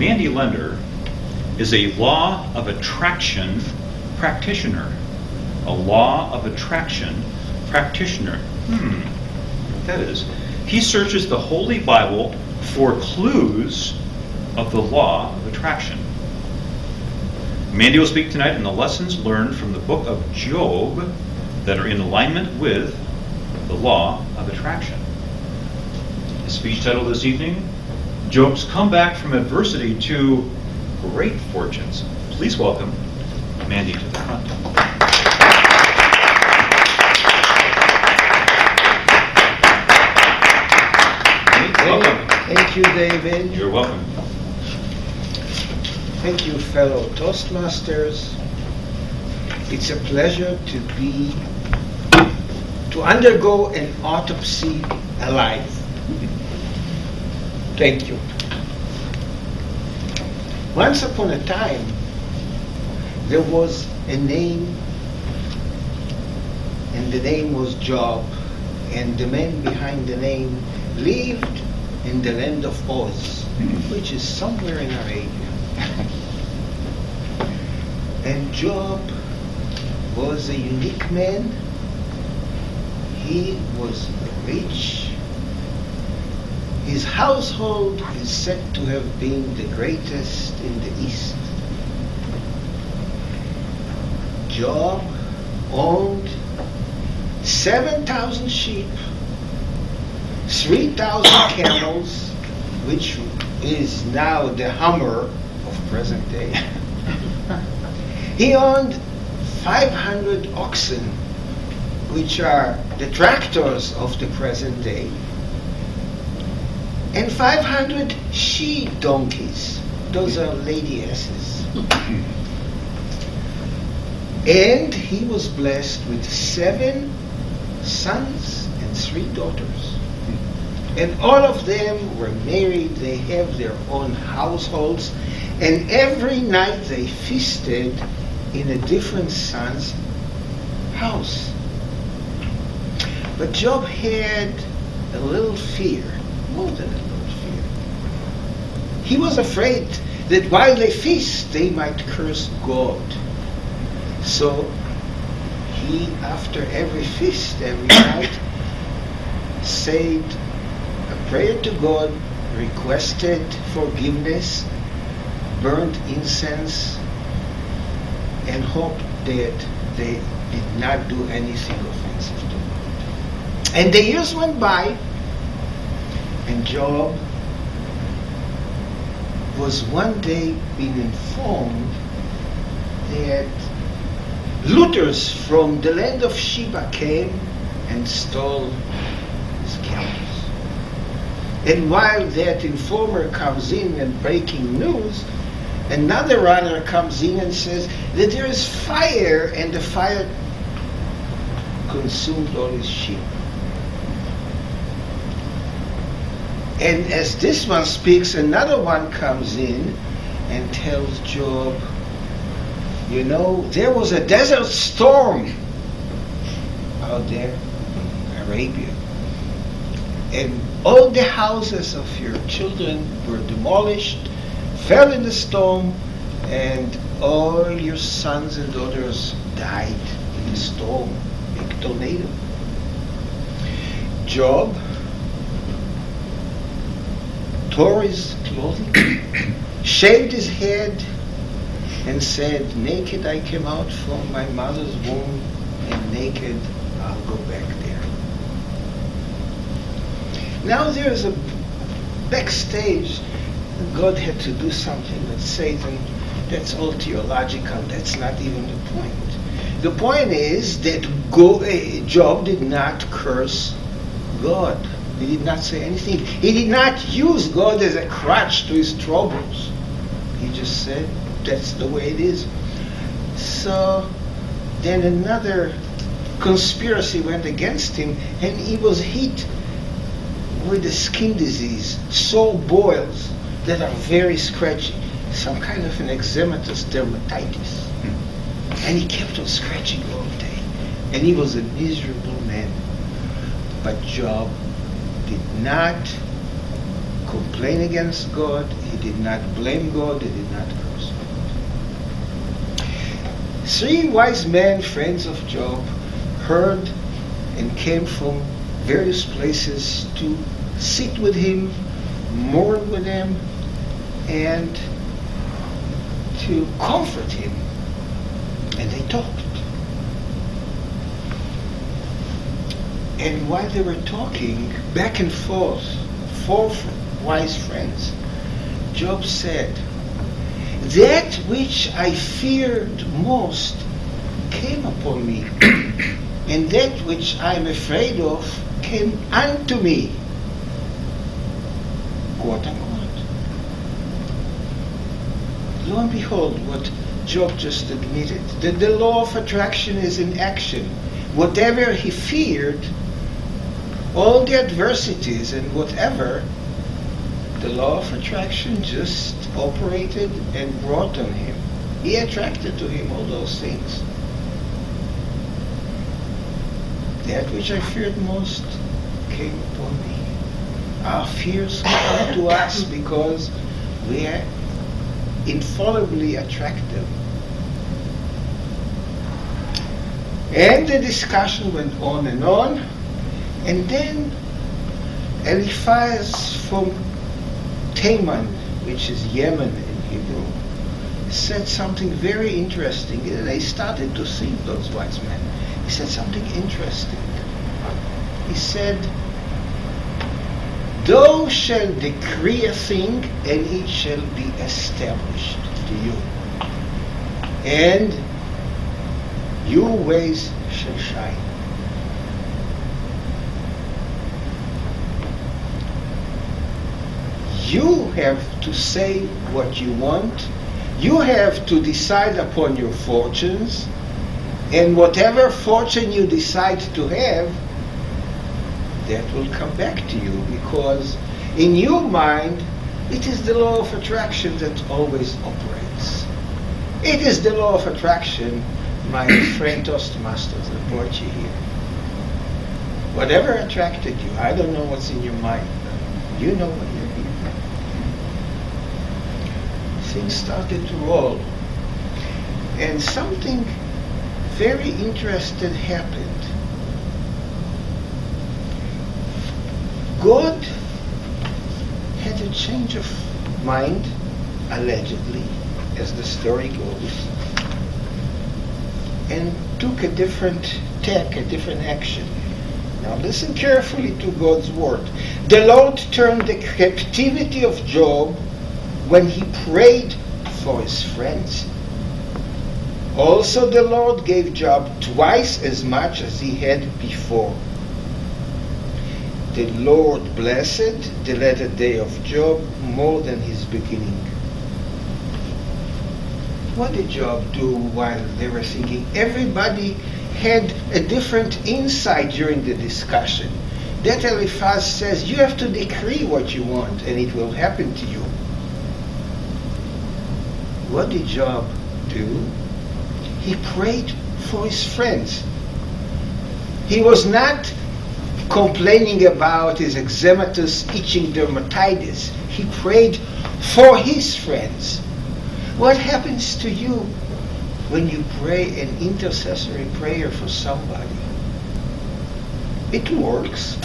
Mandy Lender is a law of attraction practitioner. A law of attraction practitioner. What that is. He searches the Holy Bible for clues of the law of attraction. Mandy will speak tonight on the lessons learned from the book of Job that are in alignment with the law of attraction. His speech title this evening, Job's Comeback from Adversity to Great Fortunes. Please welcome Mandy to the front. Welcome. Thank you, David. You're welcome. Thank you, fellow Toastmasters. It's a pleasure to undergo an autopsy alive. Thank you. Once upon a time, there was a name, and the name was Job, and the man behind the name lived in the land of Oz, which is somewhere in Arabia. And Job was a unique man. He was rich. His household is said to have been the greatest in the East. Job owned 7,000 sheep, 3,000 camels, which is now the Hummer of present day. He owned 500 oxen, which are the tractors of the present day, and 500 she-donkeys. Those are lady asses. And he was blessed with 7 sons and 3 daughters. And all of them were married. They have their own households. And every night they feasted in a different son's house. But Job had a little fear, more than a little fear. He was afraid that while they feast, they might curse God. So he, after every feast, every night, said a prayer to God, requested forgiveness, burned incense, and hoped that they did not do anything offensive to God. And the years went by, and Job was one day being informed that looters from the land of Sheba came and stole his camels. And while that informer comes in and breaking news, another runner comes in and says that there is fire, and the fire consumed all his sheep. And as this one speaks, another one comes in and tells Job, you know, there was a desert storm out there in Arabia, and all the houses of your children were demolished, fell in the storm, and all your sons and daughters died in the storm, big tornado. Job tore his clothing, shaved his head, and said, naked I came out from my mother's womb, and naked I'll go back there. Now there's a backstage. God had to do something with Satan. That's all theological. That's not even the point. The point is that Job did not curse God. He did not say anything. He did not use God as a crutch to his troubles. He just said, that's the way it is. So then another conspiracy went against him, and he was hit with a skin disease, sore boils that are very scratchy, some kind of an eczematous dermatitis. And he kept on scratching all day. And he was a miserable man. But Job did not complain against God. He did not blame God. He did not curse God. 3 wise men, friends of Job, heard and came from various places to sit with him, mourn with him, and to comfort him. And they talked. And while they were talking back and forth, 4 wise friends, Job said, "That which I feared most came upon me, and that which I am afraid of came unto me." Quote unquote. Lo and behold, what Job just admitted, that the law of attraction is in action. Whatever he feared, all the adversities and whatever, the law of attraction just operated and brought on him. He attracted to him all those things. That which I feared most came upon me. Our fears come to us because we infallibly attract them. And the discussion went on, and then Eliphaz from Teman, which is Yemen in Hebrew, said something very interesting. They started to think, those wise men. He said something interesting. He said, "Thou shalt decree a thing, and it shall be established to you. And your ways shall shine." You have to say what you want. You have to decide upon your fortunes. And whatever fortune you decide to have, that will come back to you, because in your mind, it is the law of attraction that always operates. It is the law of attraction, my friend Toastmasters, that brought you here. Whatever attracted you, I don't know what's in your mind, but you know when you're here. Things started to roll, and something very interesting happened. God had a change of mind, allegedly, as the story goes, and took a different tack, a different action. Now listen carefully to God's word. The Lord turned the captivity of Job when he prayed for his friends. Also the Lord gave Job twice as much as he had before. The Lord blessed the latter day of Job more than his beginning. What did Job do while they were thinking? Everybody had a different insight during the discussion. That Eliphaz says, you have to decree what you want and it will happen to you. What did Job do? He prayed for his friends. He was not complaining about his eczematous itching dermatitis. He prayed for his friends. What happens to you when you pray an intercessory prayer for somebody? It works.